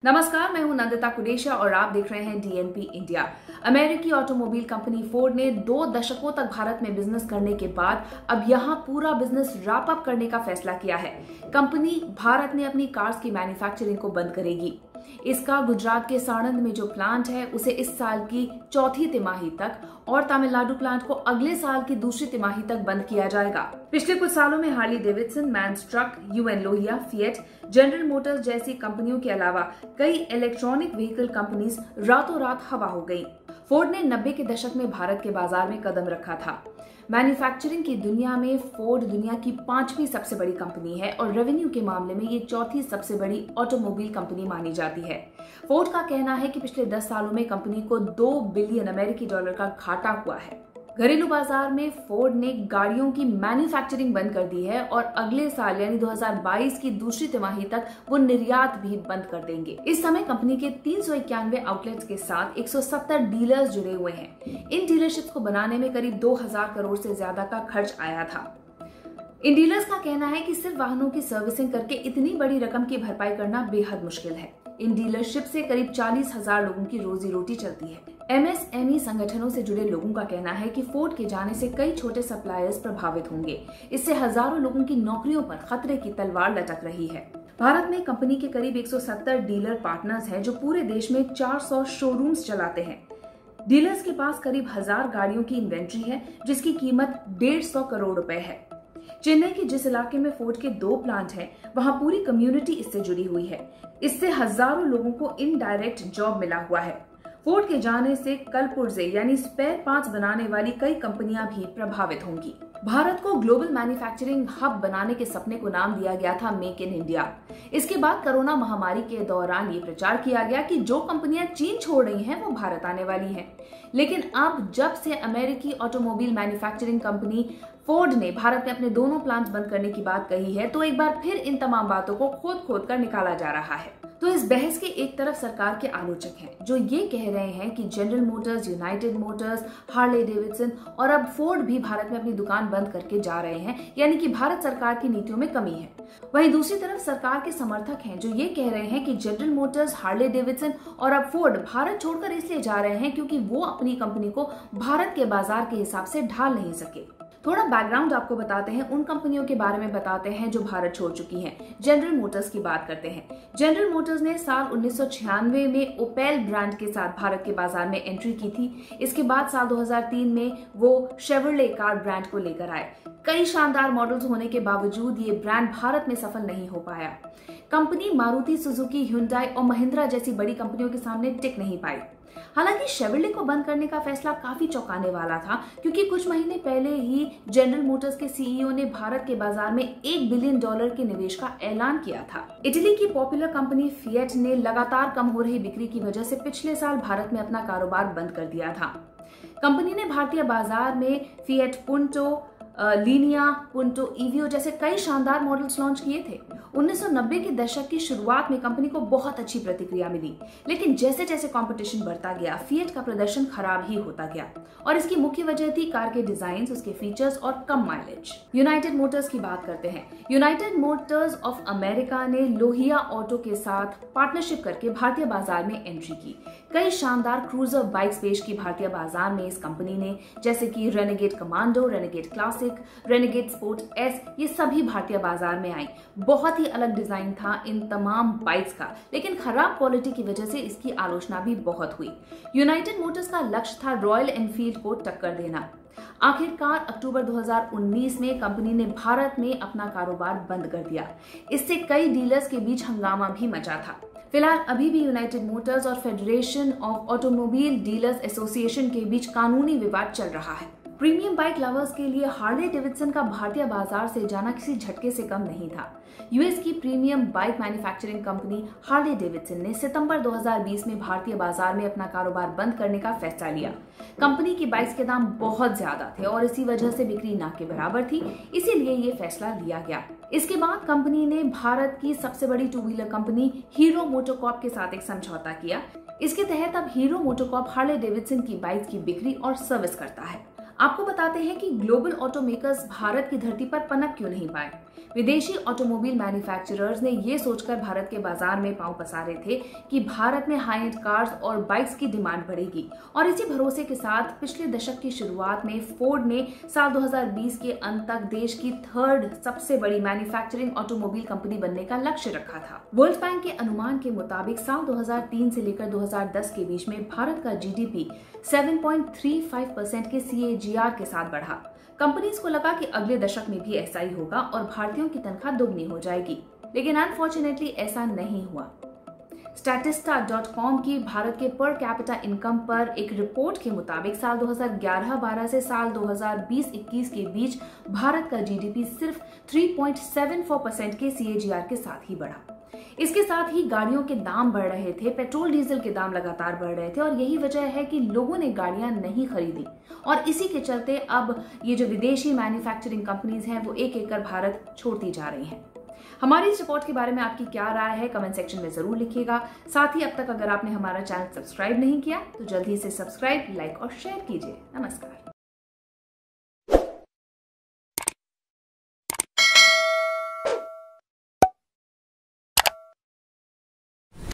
नमस्कार, मैं हूं नंदिता कुडेशा और आप देख रहे हैं डीएनपी इंडिया। अमेरिकी ऑटोमोबाइल कंपनी फोर्ड ने 2 दशकों तक भारत में बिजनेस करने के बाद अब यहां पूरा बिजनेस रैप अप करने का फैसला किया है। कंपनी भारत में अपनी कार्स की मैन्युफैक्चरिंग को बंद करेगी। इसका गुजरात के साणंद में जो प्लांट है उसे इस साल की चौथी तिमाही तक और तमिलनाडु प्लांट को अगले साल की दूसरी तिमाही तक बंद किया जाएगा। पिछले कुछ सालों में Harley Davidson, MAN's truck, UN Lohia, Fiat, General Motors जैसी कंपनियों के अलावा कई इलेक्ट्रॉनिक व्हीकल कंपनीज रातों रात हवा हो गईं। फोर्ड ने 90 के दशक में भारत के बाजार में कदम रखा था। मैन्युफैक्चरिंग की दुनिया में फोर्ड दुनिया की 5वीं सबसे बड़ी कंपनी है और रेवेन्यू के मामले में ये चौथी सबसे बड़ी ऑटोमोबाइल कंपनी मानी जाती है। फोर्ड का कहना है कि पिछले 10 सालों में कंपनी को $2 बिलियन अमेरिकी डॉलर का घाटा हुआ है। घरेलू बाजार में फोर्ड ने गाड़ियों की मैन्युफैक्चरिंग बंद कर दी है और अगले साल यानी 2022 की दूसरी तिमाही तक वो निर्यात भी बंद कर देंगे। इस समय कंपनी के 391 आउटलेट्स के साथ 170 डीलर्स जुड़े हुए हैं। इन डीलरशिप्स को बनाने में करीब 2000 करोड़ से ज्यादा का खर्च आया था। इन डीलर्स का कहना है कि सिर्फ वाहनों की सर्विसिंग करके इतनी बड़ी रकम की भरपाई करना बेहद मुश्किल है। इन डीलरशिप से करीब 40,000 लोगों की रोजी रोटी चलती है। एमएसएमई संगठनों से जुड़े लोगों का कहना है कि फोर्ड के जाने से कई छोटे सप्लायर्स प्रभावित होंगे। इससे हजारों लोगों की नौकरियों पर खतरे की तलवार लटक रही है। भारत में कंपनी के करीब 170 डीलर पार्टनर्स हैं जो पूरे देश में 400 शोरूम्स चलाते हैं। डीलर्स के पास करीब 1000 गाड़ियों की इन्वेंट्री है जिसकी कीमत 150 करोड़ रुपए है। चेन्नई के जिस इलाके में फोर्ड के 2 प्लांट हैं, वहां पूरी कम्युनिटी इससे जुड़ी हुई है। इससे हजारों लोगों को इनडायरेक्ट जॉब मिला हुआ है। फोर्ड के जाने से कल पुर्जे यानी स्पेयर पार्ट्स बनाने वाली कई कंपनियां भी प्रभावित होंगी। भारत को ग्लोबल मैन्युफैक्चरिंग हब बनाने के सपने को नाम दिया गया था मेक इन इंडिया। इसके बाद कोरोना महामारी के दौरान ये प्रचार किया गया कि जो कंपनियां चीन छोड़ रही हैं वो भारत आने वाली हैं। लेकिन अब जब से अमेरिकी ऑटोमोबाइल मैन्युफैक्चरिंग कंपनी फोर्ड ने भारत में अपने दोनों प्लांट बंद करने की बात कही है तो एक बार फिर इन तमाम बातों को खोद खोद कर निकाला जा रहा है। तो इस बहस के एक तरफ सरकार के आलोचक हैं जो ये कह रहे हैं कि general Motors, United Motors, Harley Davidson और अब फोर्ड भी भारत में अपनी दुकान बंद करके जा रहे हैं, यानी कि भारत सरकार की नीतियों में कमी है। वहीं दूसरी तरफ सरकार के समर्थक हैं जो ये कह रहे हैं कि जनरल मोटर्स, हार्ले डेविडसन और अब फोर्ड भारत छोड़कर इसलिए जा रहे हैं क्योंकि वो अपनी कंपनी को भारत के बाजार के हिसाब से ढाल नहीं सके। थोड़ा बैकग्राउंड आपको बताते हैं, उन कंपनियों के बारे में बताते हैं जो भारत छोड़ चुकी हैं। जनरल मोटर्स की बात करते हैं। जनरल मोटर्स ने साल 1996 में ओपेल ब्रांड के साथ भारत के बाजार में एंट्री की थी। इसके बाद साल 2003 में वो शेवरले कार ब्रांड को लेकर आए। कई शानदार मॉडल्स होने के बावजूद ये ब्रांड भारत में सफल नहीं हो पाया। कंपनी मारुति सुजुकी, हुंडई और महिंद्रा जैसी बड़ी कंपनियों के सामने टिक नहीं पाई। हालांकि शेवरले को बंद करने का फैसला काफी चौंकाने वाला था क्योंकि कुछ महीने पहले ही जनरल मोटर्स के सीईओ ने भारत के बाजार में $1 बिलियन के निवेश का ऐलान किया था। इटली की पॉपुलर कंपनी फिएट ने लगातार कम हो रही बिक्री की वजह से पिछले साल भारत में अपना कारोबार बंद कर दिया था। कंपनी ने भारतीय बाजार में फिएट पुंटो, लीनिया, पुंटो ईवियो जैसे कई शानदार मॉडल्स लॉन्च किए थे। 1990 के दशक की शुरुआत में कंपनी को बहुत अच्छी प्रतिक्रिया मिली, लेकिन जैसे जैसे कंपटीशन बढ़ता गया फिएट का प्रदर्शन खराब ही होता गया और इसकी मुख्य वजह थी कार के डिजाइन, उसके फीचर्स और कम माइलेज। यूनाइटेड मोटर्स की बात करते हैं। यूनाइटेड मोटर्स ऑफ अमेरिका ने लोहिया ऑटो के साथ पार्टनरशिप करके भारतीय बाजार में एंट्री की। कई शानदार क्रूजर बाइक्स पेश की भारतीय बाजार में इस कंपनी ने, जैसे कि renegade commando, renegade classic, renegade sport S, ये सभी भारतीय बाजार में आई। बहुत ही अलग डिजाइन था इन तमाम बाइक्स का, लेकिन खराब क्वालिटी की वजह से इसकी आलोचना भी बहुत हुई। यूनाइटेड मोटर्स का लक्ष्य था रॉयल एनफील्ड को टक्कर देना। आखिरकार अक्टूबर 2019 में कंपनी ने भारत में अपना कारोबार बंद कर दिया। इससे कई डीलर्स के बीच हंगामा भी मचा था। फिलहाल अभी भी यूनाइटेड मोटर्स और federation of automobile dealers association के बीच कानूनी विवाद चल रहा है। प्रीमियम बाइक लवर्स के लिए हार्ले डेविडसन का भारतीय बाजार से जाना किसी झटके से कम नहीं था। यूएस की premium bike manufacturing company Harley Davidson ने सितंबर 2020 में भारतीय बाजार में अपना कारोबार बंद करने का फैसला लिया। कंपनी की बाइक्स के दाम बहुत ज्यादा थे और इसी वजह से बिक्री ना के बराबर थी, इसीलिए ये फैसला लिया गया। इसके बाद कंपनी ने भारत की सबसे बड़ी 2 व्हीलर कंपनी हीरो मोटोकॉर्प के साथ एक समझौता किया। इसके तहत अब हीरो मोटोकॉर्प हार्ले डेविडसन की बाइक्स की बिक्री और सर्विस करता है। आपको बताते हैं कि ग्लोबल ऑटोमेकर्स भारत की धरती पर पनप क्यों नहीं पाए। विदेशी ऑटोमोबाइल मैन्युफैक्चरर्स ने यह सोचकर भारत के बाजार में पांव पसारे थे कि भारत में हाई एंड कार्स और बाइक्स की डिमांड बढ़ेगी, और इसी भरोसे के साथ पिछले दशक की शुरुआत में फोर्ड ने साल 2020 के अंत तक देश की थर्ड सबसे बड़ी मैन्युफैक्चरिंग ऑटोमोबाइल कंपनी बनने का लक्ष्य रखा था। वर्ल्ड बैंक के अनुमान के मुताबिक साल 2003 से लेकर 2010 के बीच में भारत का जीडीपी 7.35% के CAGR के साथ बढ़ा। कंपनीज को लगा कि अगले दशक में भी ऐसा ही होगा और भारतीयों की तनख्वाह दोगुनी हो जाएगी, लेकिन अनफॉर्चुनेटली ऐसा नहीं हुआ। Statista.com की भारत के पर कैपिटा इनकम पर एक रिपोर्ट के मुताबिक साल 2011-12 से साल 2020-21 के बीच भारत का जीडीपी सिर्फ 3.74% के CAGR के साथ ही बढ़ा। इसके साथ ही गाड़ियों के दाम बढ़ रहे थे, पेट्रोल डीजल के दाम लगातार बढ़ रहे थे, और यही वजह है कि लोगों ने गाड़ियां नहीं खरीदी, और इसी के चलते अब ये जो विदेशी मैन्युफैक्चरिंग कंपनीज हैं वो एक एक कर भारत छोड़ती जा रही हैं। हमारी इस रिपोर्ट के बारे में आपकी क्या राय है, कमेंट सेक्शन में जरूर लिखिएगा। साथ ही अब तक अगर आपने हमारा चैनल सब्सक्राइब नहीं किया तो जल्दी से सब्सक्राइब, लाइक और शेयर कीजिए। नमस्कार।